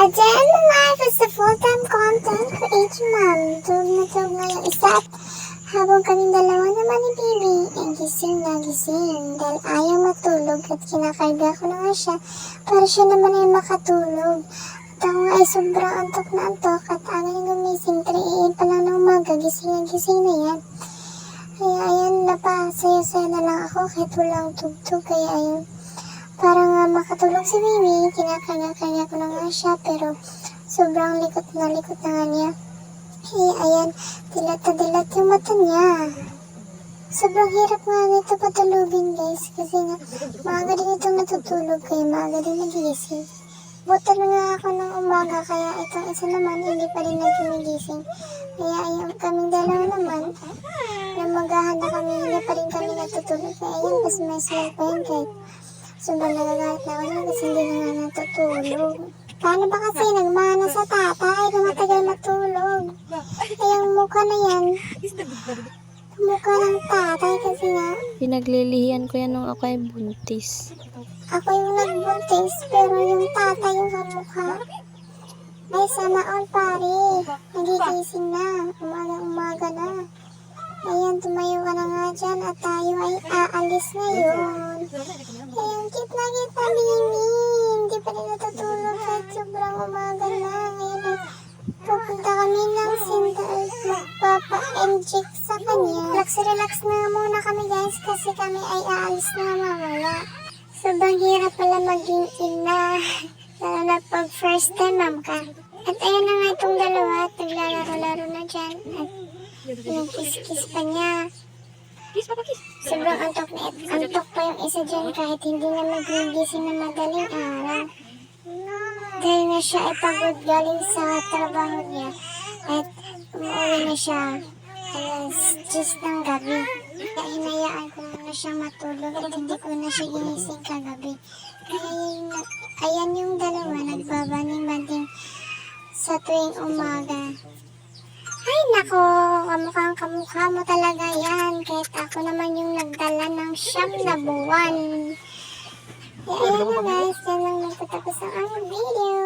A day in the life is a full-time content creator mom. Tulog na tulog na yung isa at habang kaming dalawa naman ni Bibi ay gising na gising dahil ayaw matulog at kinakarga ko na nga siya para siya naman ay makatulog. At ako nga ay sobrang antok na antok at aking gumising 3 AM pa lang ng umaga, gising na yan. Kaya ayan, napasaya-saya na lang ako kahit walang tugtog. Kaya ayun, para nga makatulog si Mimi, kinakarga-karga ko na nga siya pero sobrang likot na nga niya. Kaya ayan, dilat na dilat yung mata niya. Sobrang hirap nga nito patulugin guys kasi nga maaga din itong natutulog kaya maaga din nagigising. Butan nga ako ng umaga kaya itong isa naman hindi pa rin nagigising. Kaya ayun, kaming dalawa naman na maghahanap kami, hindi pa rin kami natutulog. Kaya ayun, mas may smell pa yun kahit sobrang nagagalit na ako kasi hindi na nga natutulog. Paano ba kasi nagmana sa tatay na matagal matulog? Ay, ang mukha na yan, mukha ng tatay kasi nga. Pinaglilihian ko yan nung ako ay buntis. Ako yung nagbuntis pero yung tatay yung kamukha. Ay, sana all pare. Nagigising na. Umaga na. Ayan, tumayo ka na nga dyan at tayo ay aalis ngayon. Ayan, cute na Mimi. Hindi pa rin natutulog kahit sobrang umaga na. Ayan, pupunta kami ng Sintal magpapa-inject sa kanya. Relax na muna kami guys kasi kami ay aalis na mamaya. Sobrang hirap pala maging ina. Lalo na pag first time ma'am ka. At ayan na nga itong dalawa at naglalaro-laro na dyan. At yung kiss-kiss pa niya. Sobrang antok na antok pa yung isa dyan kahit hindi na magigising na madaling araw. Dahil na siya ay pagod galing sa trabaho niya at umuwi na siya alas 10 ng gabi. Kaya hinayaan ko na siyang matulog at hindi ko na siya ginising kagabi. Kaya ayan yung dalawa nagbabanding-banding sa tuwing umaga. Ay nako, kamukha mo talaga yan. Kahit ako naman yung nagdala ng 9 na buwan. Kaya ayan na guys, yan lang nagtatapos ang aming video.